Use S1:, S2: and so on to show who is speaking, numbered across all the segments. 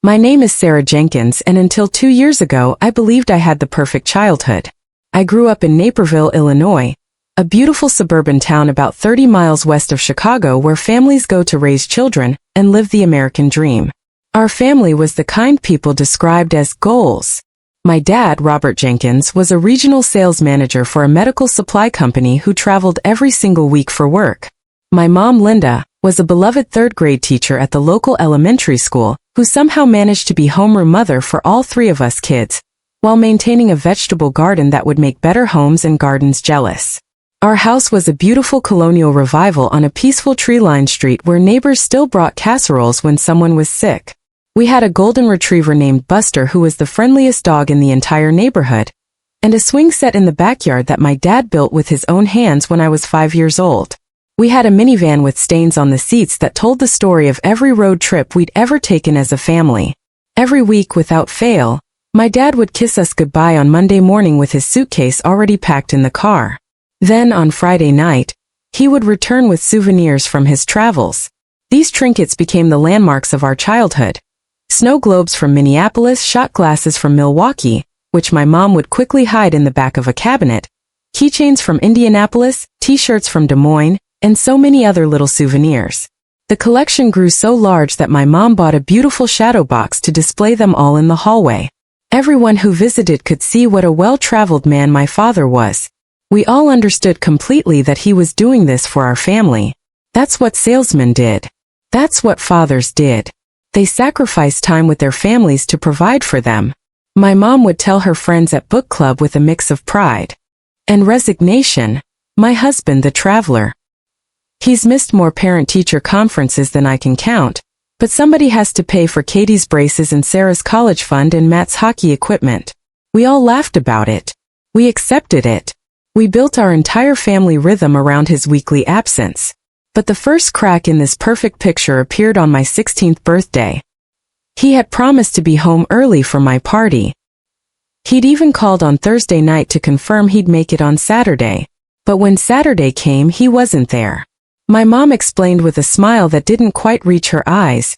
S1: My name is Sarah Jenkins, and until 2 years ago I believed I had the perfect childhood. I grew up in Naperville, Illinois, a beautiful suburban town about 30 miles west of Chicago where families go to raise children and live the American dream. Our family was the kind people described as goals. My dad, Robert Jenkins, was a regional sales manager for a medical supply company who traveled every single week for work. My mom, Linda, was a beloved third-grade teacher at the local elementary school who somehow managed to be homeroom mother for all three of us kids, while maintaining a vegetable garden that would make better homes and gardens jealous. Our house was a beautiful colonial revival on a peaceful tree-lined street where neighbors still brought casseroles when someone was sick. We had a golden retriever named Buster who was the friendliest dog in the entire neighborhood, and a swing set in the backyard that my dad built with his own hands when I was 5 years old. We had a minivan with stains on the seats that told the story of every road trip we'd ever taken as a family. Every week, without fail, my dad would kiss us goodbye on Monday morning with his suitcase already packed in the car. Then, on Friday night, he would return with souvenirs from his travels. These trinkets became the landmarks of our childhood. Snow globes from Minneapolis, shot glasses from Milwaukee, which my mom would quickly hide in the back of a cabinet, keychains from Indianapolis, t-shirts from Des Moines, and so many other little souvenirs. The collection grew so large that my mom bought a beautiful shadow box to display them all in the hallway. Everyone who visited could see what a well-traveled man my father was. We all understood completely that he was doing this for our family. That's what salesmen did. That's what fathers did. They sacrificed time with their families to provide for them. My mom would tell her friends at book club with a mix of pride and resignation, "My husband, the traveler. He's missed more parent-teacher conferences than I can count, but somebody has to pay for Katie's braces and Sarah's college fund and Matt's hockey equipment." We all laughed about it. We accepted it. We built our entire family rhythm around his weekly absence. But the first crack in this perfect picture appeared on my 16th birthday. He had promised to be home early for my party. He'd even called on Thursday night to confirm he'd make it on Saturday. But when Saturday came, he wasn't there. My mom explained with a smile that didn't quite reach her eyes.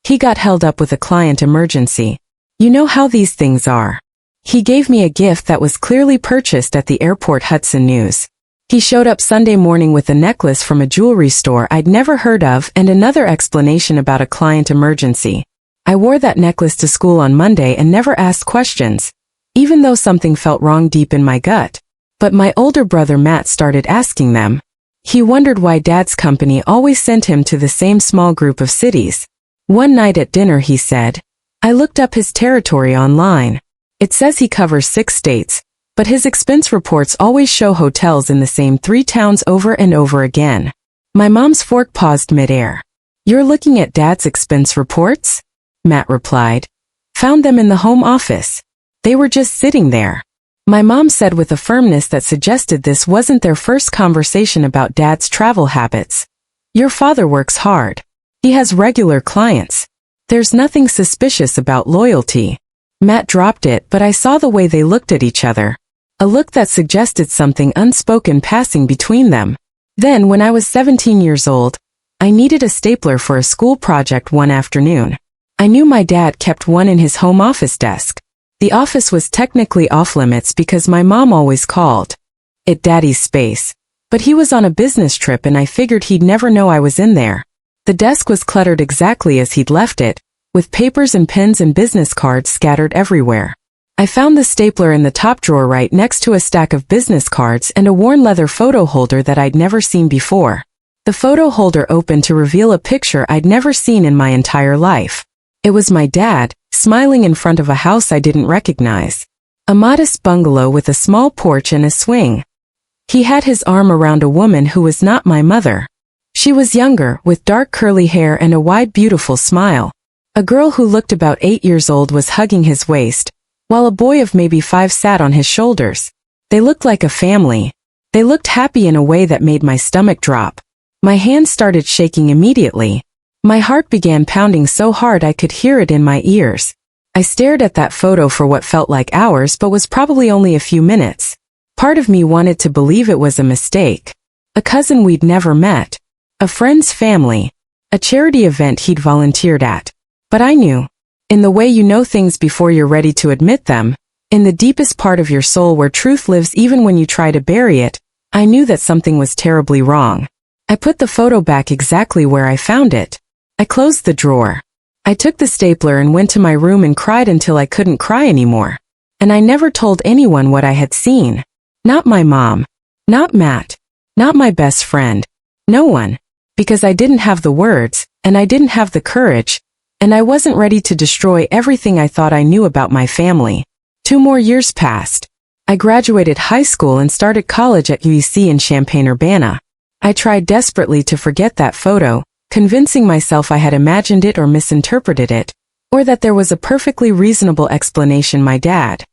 S1: He got held up with a client emergency. You know how these things are. He gave me a gift that was clearly purchased at the airport Hudson News. He showed up Sunday morning with a necklace from a jewelry store I'd never heard of and another explanation about a client emergency. I wore that necklace to school on Monday and never asked questions, even though something felt wrong deep in my gut. But my older brother Matt started asking them. He wondered why Dad's company always sent him to the same small group of cities. One night at dinner he said, "I looked up his territory online. It says he covers 6 states, but his expense reports always show hotels in the same 3 towns over and over again." My mom's fork paused midair. "You're looking at Dad's expense reports?" Matt replied. "Found them in the home office. They were just sitting there." My mom said with a firmness that suggested this wasn't their first conversation about Dad's travel habits. "Your father works hard. He has regular clients. There's nothing suspicious about loyalty." Matt dropped it, but I saw the way they looked at each other. A look that suggested something unspoken passing between them. Then, when I was 17 years old, I needed a stapler for a school project one afternoon. I knew my dad kept one in his home office desk. The office was technically off-limits because my mom always called it Daddy's space. But he was on a business trip and I figured he'd never know I was in there. The desk was cluttered exactly as he'd left it, with papers and pens and business cards scattered everywhere. I found the stapler in the top drawer right next to a stack of business cards and a worn leather photo holder that I'd never seen before. The photo holder opened to reveal a picture I'd never seen in my entire life. It was my dad, smiling in front of a house I didn't recognize. A modest bungalow with a small porch and a swing. He had his arm around a woman who was not my mother. She was younger, with dark curly hair and a wide beautiful smile. A girl who looked about 8 years old was hugging his waist, while a boy of maybe 5 sat on his shoulders. They looked like a family. They looked happy in a way that made my stomach drop. My hands started shaking immediately. My heart began pounding so hard I could hear it in my ears. I stared at that photo for what felt like hours but was probably only a few minutes. Part of me wanted to believe it was a mistake. A cousin we'd never met. A friend's family. A charity event he'd volunteered at. But I knew In the way you know things before you're ready to admit them, in the deepest part of your soul where truth lives even when you try to bury it, I knew that something was terribly wrong. I put the photo back exactly where I found it. I closed the drawer. I took the stapler and went to my room and cried until I couldn't cry anymore. And I never told anyone what I had seen. Not my mom. Not Matt. Not my best friend. No one. Because I didn't have the words, and I didn't have the courage, and I wasn't ready to destroy everything I thought I knew about my family. 2 more years passed. I graduated high school and started college at UEC in Champaign-Urbana. I tried desperately to forget that photo, convincing myself I had imagined it or misinterpreted it, or that there was a perfectly reasonable explanation my dad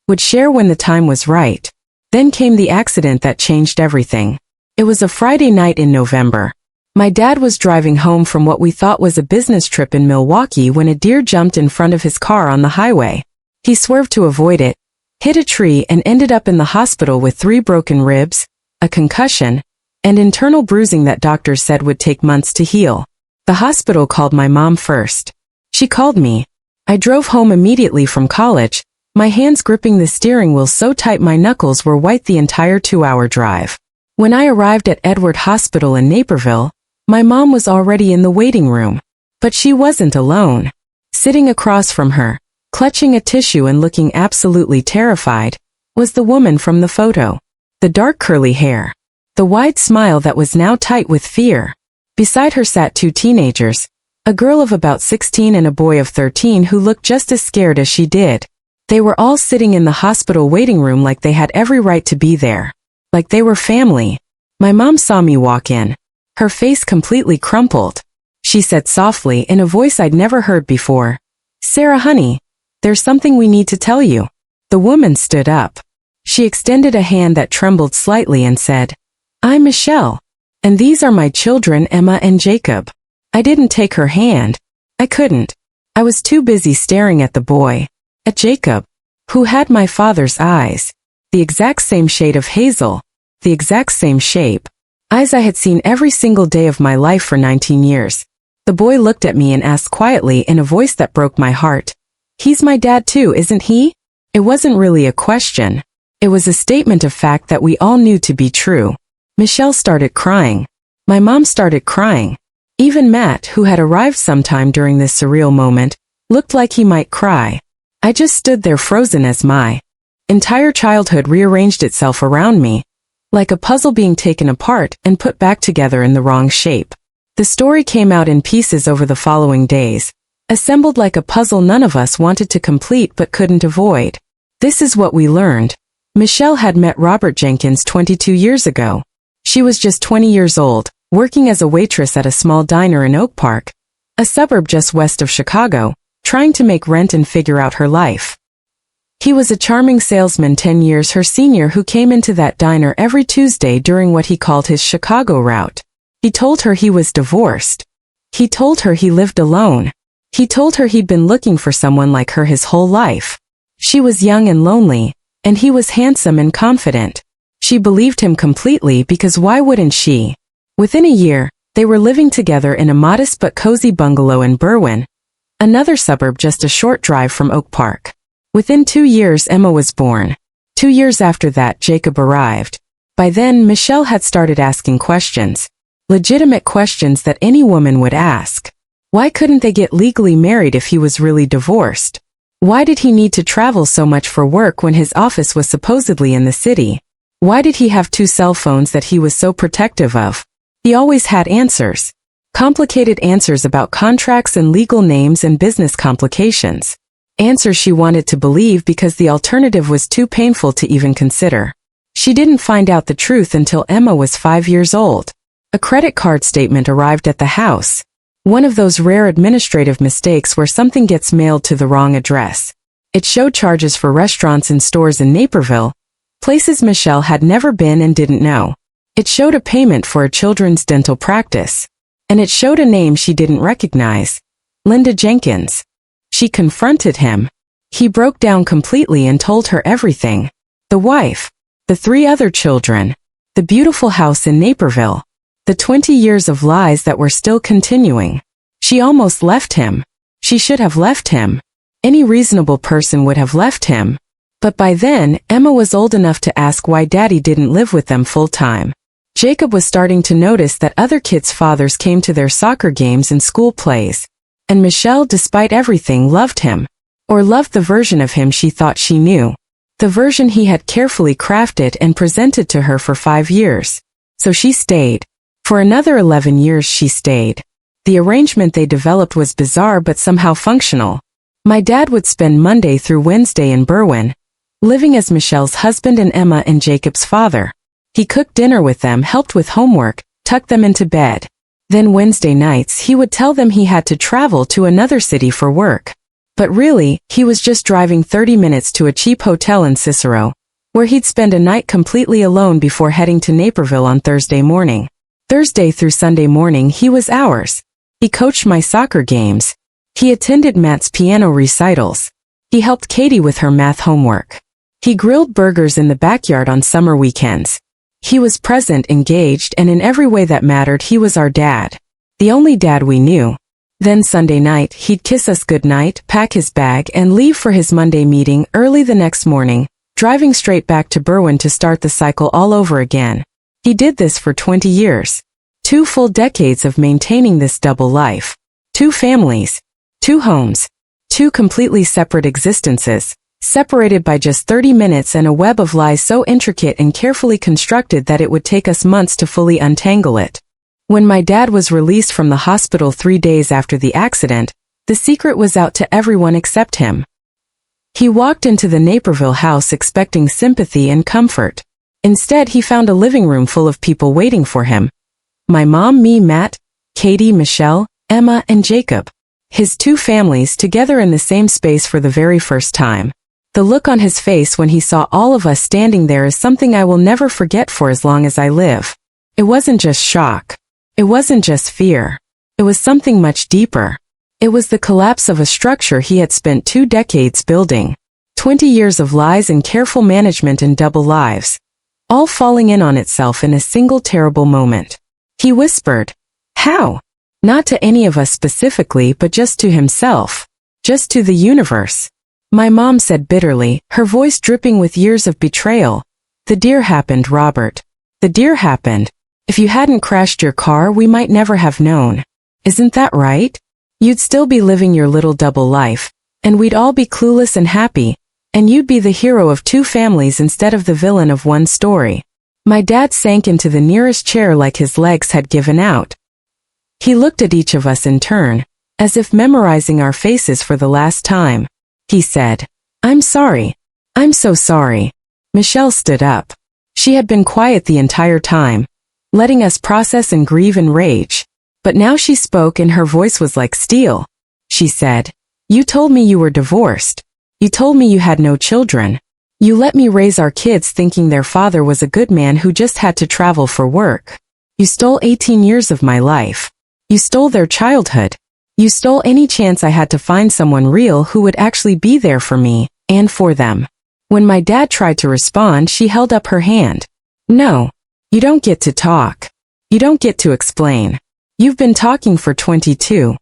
S1: would share when the time was right. Then came the accident that changed everything. It was a Friday night in November. My dad was driving home from what we thought was a business trip in Milwaukee when a deer jumped in front of his car on the highway. He swerved to avoid it, hit a tree and ended up in the hospital with 3 broken ribs, a concussion, and internal bruising that doctors said would take months to heal. The hospital called my mom first. She called me. I drove home immediately from college, my hands gripping the steering wheel so tight my knuckles were white the entire 2-hour drive. When I arrived at Edward Hospital in Naperville, my mom was already in the waiting room. But she wasn't alone. Sitting across from her, clutching a tissue and looking absolutely terrified, was the woman from the photo. The dark curly hair. The wide smile that was now tight with fear. Beside her sat 2 teenagers, a girl of about 16 and a boy of 13 who looked just as scared as she did. They were all sitting in the hospital waiting room like they had every right to be there. Like they were family. My mom saw me walk in. Her face completely crumpled. She said softly in a voice I'd never heard before, "Sarah, honey, there's something we need to tell you." The woman stood up. She extended a hand that trembled slightly and said, "I'm Michelle. And these are my children, Emma and Jacob." I didn't take her hand. I couldn't. I was too busy staring at the boy. At Jacob, who had my father's eyes. The exact same shade of hazel. The exact same shape. Eyes I had seen every single day of my life for 19 years. The boy looked at me and asked quietly in a voice that broke my heart, "He's my dad too, isn't he?" It wasn't really a question. It was a statement of fact that we all knew to be true. Michelle started crying. My mom started crying. Even Matt, who had arrived sometime during this surreal moment, looked like he might cry. I just stood there frozen as my entire childhood rearranged itself around me, like a puzzle being taken apart and put back together in the wrong shape. The story came out in pieces over the following days, assembled like a puzzle none of us wanted to complete but couldn't avoid. This is what we learned. Michelle had met Robert Jenkins 22 years ago. She was just 20 years old, working as a waitress at a small diner in Oak Park, a suburb just west of Chicago, trying to make rent and figure out her life. He was a charming salesman 10 years her senior who came into that diner every Tuesday during what he called his Chicago route. He told her he was divorced. He told her he lived alone. He told her he'd been looking for someone like her his whole life. She was young and lonely, and he was handsome and confident. She believed him completely because why wouldn't she? Within a year, they were living together in a modest but cozy bungalow in Berwyn, another suburb just a short drive from Oak Park. Within 2 years Emma was born. 2 years after that Jacob arrived. By then Michelle had started asking questions. Legitimate questions that any woman would ask. Why couldn't they get legally married if he was really divorced? Why did he need to travel so much for work when his office was supposedly in the city? Why did he have 2 cell phones that he was so protective of? He always had answers. Complicated answers about contracts and legal names and business complications. Answers she wanted to believe because the alternative was too painful to even consider. She didn't find out the truth until Emma was 5 years old. A credit card statement arrived at the house. One of those rare administrative mistakes where something gets mailed to the wrong address. It showed charges for restaurants and stores in Naperville, places Michelle had never been and didn't know. It showed a payment for a children's dental practice. And it showed a name she didn't recognize. Linda Jenkins. She confronted him. He broke down completely and told her everything. The wife. The 3 other children. The beautiful house in Naperville. The 20 years of lies that were still continuing. She almost left him. She should have left him. Any reasonable person would have left him. But by then, Emma was old enough to ask why Daddy didn't live with them full-time. Jacob was starting to notice that other kids' fathers came to their soccer games and school plays. And Michelle, despite everything, loved him. Or loved the version of him she thought she knew. The version he had carefully crafted and presented to her for 5 years. So she stayed. For another 11 years she stayed. The arrangement they developed was bizarre but somehow functional. My dad would spend Monday through Wednesday in Berwyn, living as Michelle's husband and Emma and Jacob's father. He cooked dinner with them, helped with homework, tucked them into bed. Then Wednesday nights he would tell them he had to travel to another city for work. But really, he was just driving 30 minutes to a cheap hotel in Cicero, where he'd spend a night completely alone before heading to Naperville on Thursday morning. Thursday through Sunday morning he was ours. He coached my soccer games. He attended Matt's piano recitals. He helped Katie with her math homework. He grilled burgers in the backyard on summer weekends. He was present, engaged, and in every way that mattered he was our dad. The only dad we knew. Then Sunday night he'd kiss us goodnight, pack his bag, and leave for his Monday meeting early the next morning, driving straight back to Berwyn to start the cycle all over again. He did this for 20 years. 2 full decades of maintaining this double life. 2 families. 2 homes. 2 completely separate existences, separated by just 30 minutes and a web of lies so intricate and carefully constructed that it would take us months to fully untangle it. When my dad was released from the hospital 3 days after the accident, the secret was out to everyone except him. He walked into the Naperville house expecting sympathy and comfort. Instead, he found a living room full of people waiting for him. My mom, me, Matt, Katie, Michelle, Emma, and Jacob. His 2 families together in the same space for the very first time. The look on his face when he saw all of us standing there is something I will never forget for as long as I live. It wasn't just shock. It wasn't just fear. It was something much deeper. It was the collapse of a structure he had spent 2 decades building. 20 years of lies and careful management and double lives. All falling in on itself in a single terrible moment. He whispered, "How?" Not to any of us specifically, but just to himself. Just to the universe. My mom said bitterly, her voice dripping with years of betrayal, "The deer happened, Robert. The deer happened. If you hadn't crashed your car, we might never have known. Isn't that right? You'd still be living your little double life, and we'd all be clueless and happy, and you'd be the hero of 2 families instead of the villain of one story." My dad sank into the nearest chair like his legs had given out. He looked at each of us in turn, as if memorizing our faces for the last time. He said, "I'm sorry. I'm so sorry." Michelle stood up. She had been quiet the entire time, letting us process and grieve and rage. But now she spoke and her voice was like steel. She said, "You told me you were divorced. You told me you had no children. You let me raise our kids thinking their father was a good man who just had to travel for work. You stole 18 years of my life. You stole their childhood. You stole any chance I had to find someone real who would actually be there for me, and for them." When my dad tried to respond, she held up her hand. "No. You don't get to talk. You don't get to explain. You've been talking for 22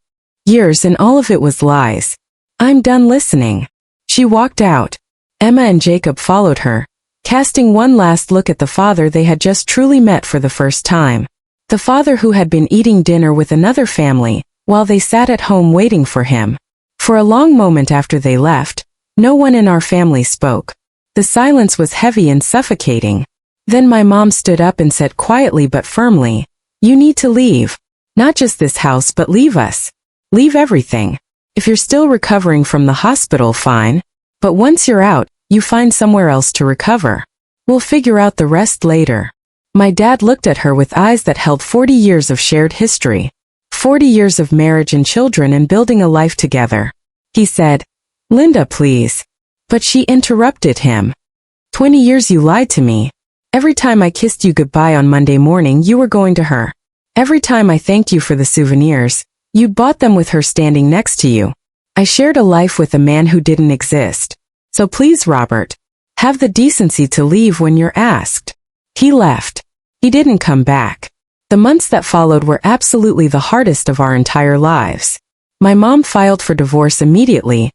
S1: years and all of it was lies. I'm done listening." She walked out. Emma and Jacob followed her, casting one last look at the father they had just truly met for the first time. The father who had been eating dinner with another family, while they sat at home waiting for him. For a long moment after they left, no one in our family spoke. The silence was heavy and suffocating. Then my mom stood up and said quietly but firmly, "You need to leave. Not just this house, but leave us. Leave everything. If you're still recovering from the hospital, fine. But once you're out, you find somewhere else to recover. We'll figure out the rest later." My dad looked at her with eyes that held 40 years of shared history. 40 years of marriage and children and building a life together. He said, "Linda, please." But she interrupted him. 20 years you lied to me. Every time I kissed you goodbye on Monday morning, you were going to her. Every time I thanked you for the souvenirs, you bought them with her standing next to you. I shared a life with a man who didn't exist. So please, Robert, have the decency to leave when you're asked. He left. He didn't come back. The months that followed were absolutely the hardest of our entire lives. My mom filed for divorce immediately,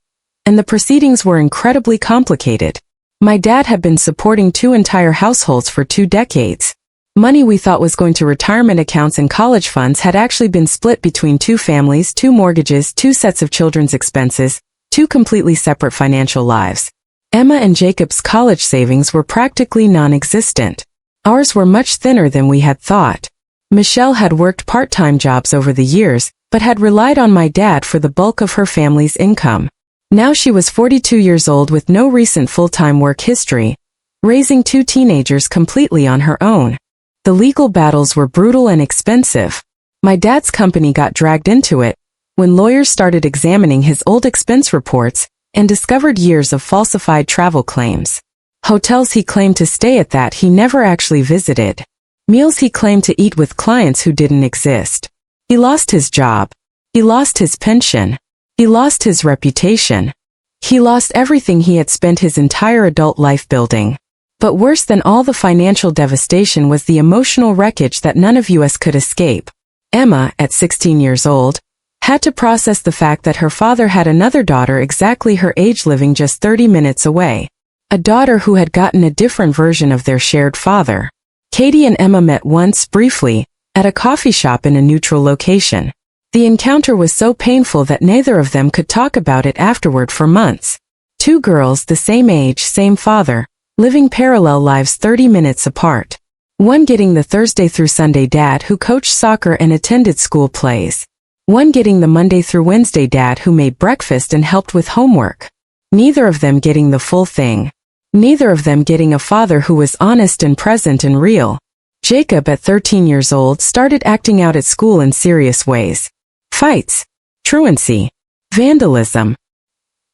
S1: and the proceedings were incredibly complicated. My dad had been supporting 2 entire households for 2 decades. Money we thought was going to retirement accounts and college funds had actually been split between 2 families, 2 mortgages, 2 sets of children's expenses, 2 completely separate financial lives. Emma and Jacob's college savings were practically non-existent. Ours were much thinner than we had thought. Michelle had worked part-time jobs over the years, but had relied on my dad for the bulk of her family's income. Now she was 42 years old with no recent full-time work history, raising 2 teenagers completely on her own. The legal battles were brutal and expensive. My dad's company got dragged into it when lawyers started examining his old expense reports and discovered years of falsified travel claims. Hotels he claimed to stay at that he never actually visited. Meals he claimed to eat with clients who didn't exist. He lost his job. He lost his pension. He lost his reputation. He lost everything he had spent his entire adult life building. But worse than all the financial devastation was the emotional wreckage that none of us could escape. Emma, at 16 years old, had to process the fact that her father had another daughter exactly her age living just 30 minutes away. A daughter who had gotten a different version of their shared father. Katie and Emma met once, briefly, at a coffee shop in a neutral location. The encounter was so painful that neither of them could talk about it afterward for months. 2 girls, the same age, same father, living parallel lives 30 minutes apart. One getting the Thursday through Sunday dad who coached soccer and attended school plays. One getting the Monday through Wednesday dad who made breakfast and helped with homework. Neither of them getting the full thing. Neither of them getting a father who was honest and present and real. Jacob, at 13 years old, started acting out at school in serious ways. Fights, truancy, vandalism.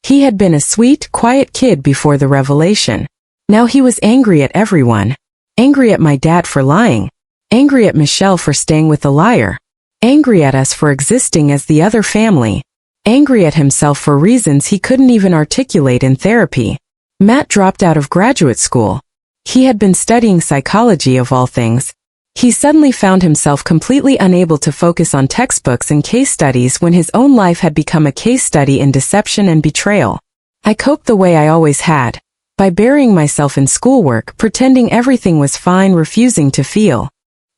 S1: He had been a sweet, quiet kid before the revelation. Now he was angry at everyone. Angry at my dad for lying. Angry at Michelle for staying with a liar. Angry at us for existing as the other family. Angry at himself for reasons he couldn't even articulate in therapy. Matt dropped out of graduate school. He had been studying psychology of all things. He suddenly found himself completely unable to focus on textbooks and case studies when his own life had become a case study in deception and betrayal. I coped the way I always had, by burying myself in schoolwork, pretending everything was fine, refusing to feel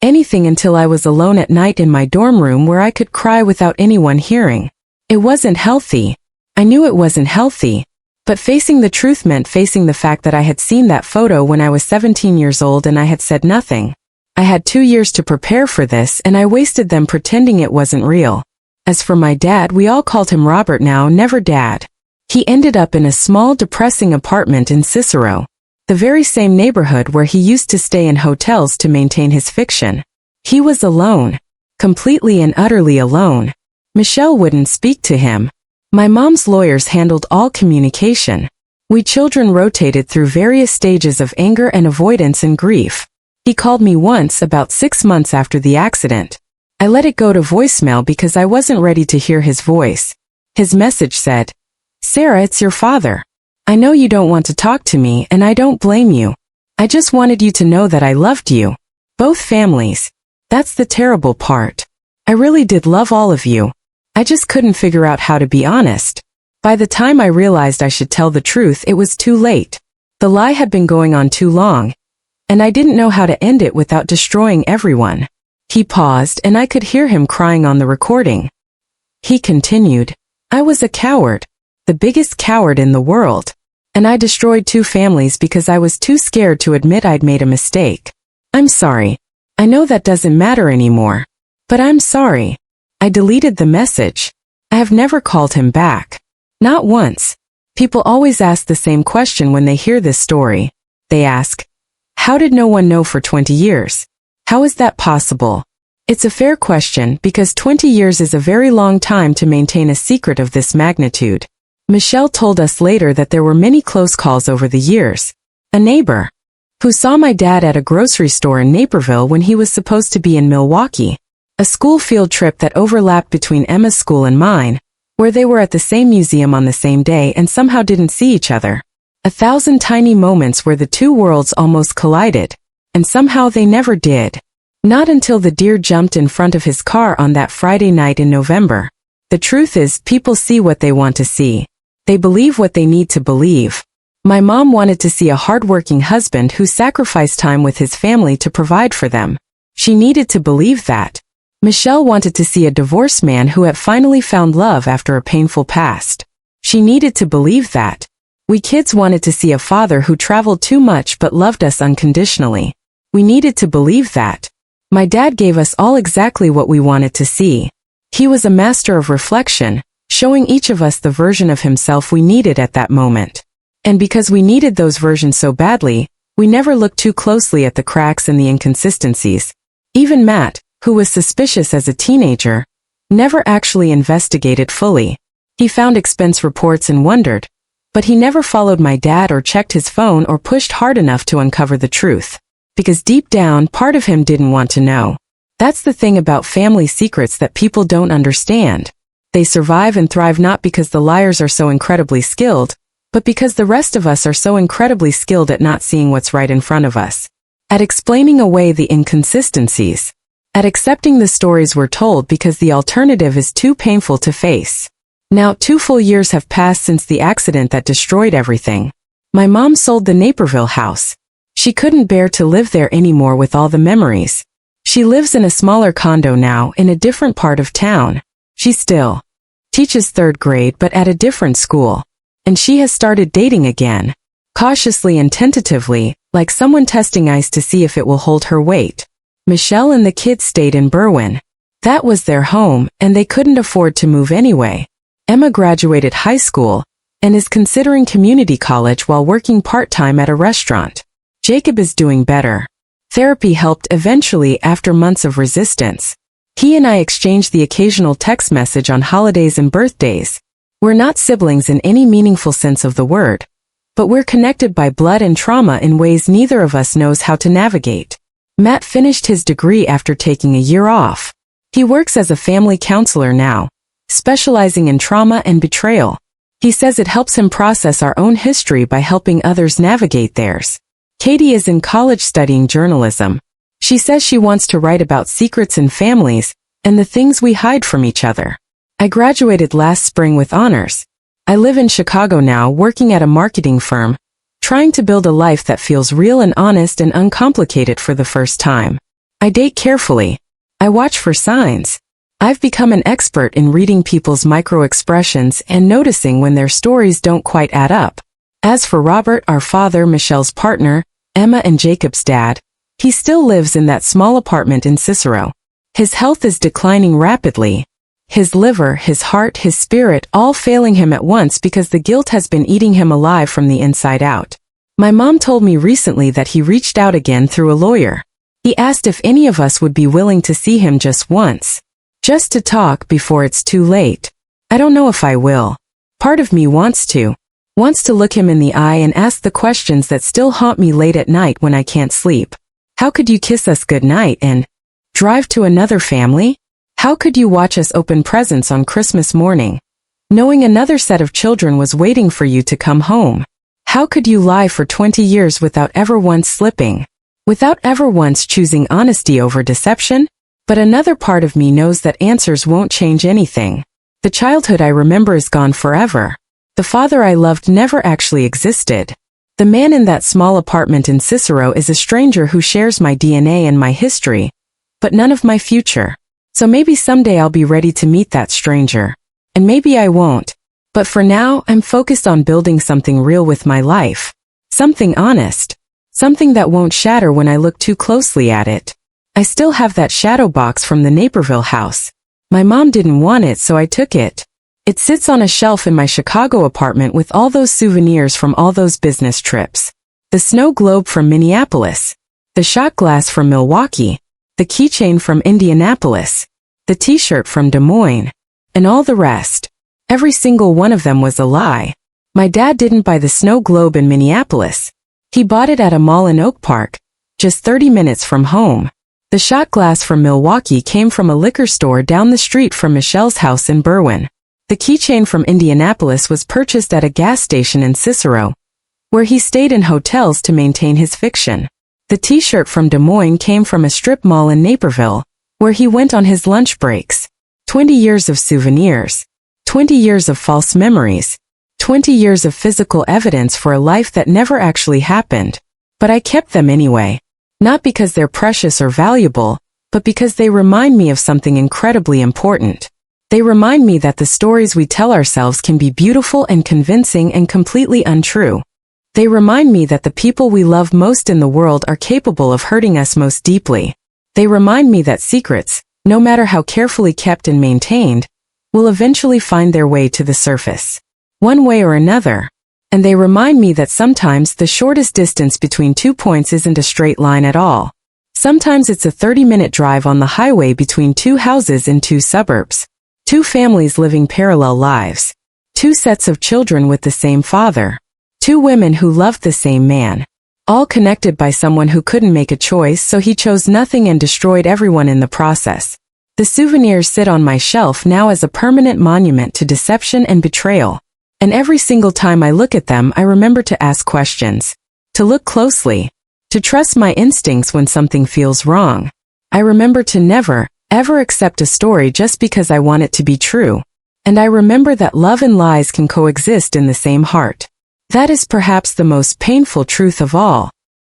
S1: anything until I was alone at night in my dorm room where I could cry without anyone hearing. It wasn't healthy. I knew it wasn't healthy. But facing the truth meant facing the fact that I had seen that photo when I was 17 years old and I had said nothing. I had 2 years to prepare for this and I wasted them pretending it wasn't real. As for my dad, we all called him Robert now, never Dad. He ended up in a small, depressing apartment in Cicero, the very same neighborhood where he used to stay in hotels to maintain his fiction. He was alone. Completely and utterly alone. Michelle wouldn't speak to him. My mom's lawyers handled all communication. We children rotated through various stages of anger and avoidance and grief. He called me once about 6 months after the accident. I let it go to voicemail because I wasn't ready to hear his voice. His message said, "Sarah, it's your father. I know you don't want to talk to me and I don't blame you. I just wanted you to know that I loved you. Both families. That's the terrible part. I really did love all of you. I just couldn't figure out how to be honest. By the time I realized I should tell the truth, it was too late. The lie had been going on too long, and I didn't know how to end it without destroying everyone." He paused and I could hear him crying on the recording. He continued, "I was a coward, the biggest coward in the world. And I destroyed 2 families because I was too scared to admit I'd made a mistake. I'm sorry. I know that doesn't matter anymore. But I'm sorry. I deleted the message. I have never called him back. Not once." People always ask the same question when they hear this story. They ask, how did no one know for 20 years? How is that possible? It's a fair question because 20 years is a very long time to maintain a secret of this magnitude. Michelle told us later that there were many close calls over the years. A neighbor who saw my dad at a grocery store in Naperville when he was supposed to be in Milwaukee. A school field trip that overlapped between Emma's school and mine, where they were at the same museum on the same day and somehow didn't see each other. 1,000 tiny moments where the 2 worlds almost collided, and somehow they never did. Not until the deer jumped in front of his car on that Friday night in November. The truth is, people see what they want to see. They believe what they need to believe. My mom wanted to see a hardworking husband who sacrificed time with his family to provide for them. She needed to believe that. Michelle wanted to see a divorced man who had finally found love after a painful past. She needed to believe that. We kids wanted to see a father who traveled too much but loved us unconditionally. We needed to believe that. My dad gave us all exactly what we wanted to see. He was a master of reflection, showing each of us the version of himself we needed at that moment. And because we needed those versions so badly, we never looked too closely at the cracks and the inconsistencies. Even Matt, who was suspicious as a teenager, never actually investigated fully. He found expense reports and wondered, but he never followed my dad or checked his phone or pushed hard enough to uncover the truth. Because deep down, part of him didn't want to know. That's the thing about family secrets that people don't understand. They survive and thrive not because the liars are so incredibly skilled, but because the rest of us are so incredibly skilled at not seeing what's right in front of us. At explaining away the inconsistencies. At accepting the stories we're told because the alternative is too painful to face. Now 2 full years have passed since the accident that destroyed everything. My mom sold the Naperville house. She couldn't bear to live there anymore with all the memories. She lives in a smaller condo now in a different part of town. She still teaches 3rd grade but at a different school. And she has started dating again. Cautiously and tentatively, like someone testing ice to see if it will hold her weight. Michelle and the kids stayed in Berwyn. That was their home, and they couldn't afford to move anyway. Emma graduated high school and is considering community college while working part-time at a restaurant. Jacob is doing better. Therapy helped eventually after months of resistance. He and I exchanged the occasional text message on holidays and birthdays. We're not siblings in any meaningful sense of the word, but we're connected by blood and trauma in ways neither of us knows how to navigate. Matt finished his degree after taking a year off. He works as a family counselor now, specializing in trauma and betrayal. He says it helps him process our own history by helping others navigate theirs. Katie is in college studying journalism. She says she wants to write about secrets in families and the things we hide from each other. I graduated last spring with honors. I live in Chicago now working at a marketing firm, trying to build a life that feels real and honest and uncomplicated for the first time. I date carefully. I watch for signs. I've become an expert in reading people's micro-expressions and noticing when their stories don't quite add up. As for Robert, our father, Michelle's partner, Emma and Jacob's dad, he still lives in that small apartment in Cicero. His health is declining rapidly. His liver, his heart, his spirit all failing him at once because the guilt has been eating him alive from the inside out. My mom told me recently that he reached out again through a lawyer. He asked if any of us would be willing to see him just once. Just to talk before it's too late. I don't know if I will. Part of me wants to look him in the eye and ask the questions that still haunt me late at night when I can't sleep. How could you kiss us goodnight and drive to another family? How could you watch us open presents on Christmas morning, knowing another set of children was waiting for you to come home? How could you lie for 20 years without ever once slipping? Without ever once choosing honesty over deception? But another part of me knows that answers won't change anything. The childhood I remember is gone forever. The father I loved never actually existed. The man in that small apartment in Cicero is a stranger who shares my DNA and my history, but none of my future. So maybe someday I'll be ready to meet that stranger. And maybe I won't. But for now, I'm focused on building something real with my life. Something honest. Something that won't shatter when I look too closely at it. I still have that shadow box from the Naperville house. My mom didn't want it, so I took it. It sits on a shelf in my Chicago apartment with all those souvenirs from all those business trips. The snow globe from Minneapolis. The shot glass from Milwaukee. The keychain from Indianapolis. The t-shirt from Des Moines. And all the rest. Every single one of them was a lie. My dad didn't buy the snow globe in Minneapolis. He bought it at a mall in Oak Park, just 30 minutes from home. The shot glass from Milwaukee came from a liquor store down the street from Michelle's house in Berwyn. The keychain from Indianapolis was purchased at a gas station in Cicero, where he stayed in hotels to maintain his fiction. The t-shirt from Des Moines came from a strip mall in Naperville, where he went on his lunch breaks. 20 years of souvenirs. 20 years of false memories. 20 years of physical evidence for a life that never actually happened. But I kept them anyway. Not because they're precious or valuable, but because they remind me of something incredibly important. They remind me that the stories we tell ourselves can be beautiful and convincing and completely untrue. They remind me that the people we love most in the world are capable of hurting us most deeply. They remind me that secrets, no matter how carefully kept and maintained, will eventually find their way to the surface, one way or another. And they remind me that sometimes the shortest distance between 2 points isn't a straight line at all. Sometimes it's a 30-minute drive on the highway between 2 houses in 2 suburbs. 2 families living parallel lives. 2 sets of children with the same father. 2 women who loved the same man. All connected by someone who couldn't make a choice, so he chose nothing and destroyed everyone in the process. The souvenirs sit on my shelf now as a permanent monument to deception and betrayal. And every single time I look at them, I remember to ask questions. To look closely. To trust my instincts when something feels wrong. I remember to never, ever accept a story just because I want it to be true. And I remember that love and lies can coexist in the same heart. That is perhaps the most painful truth of all.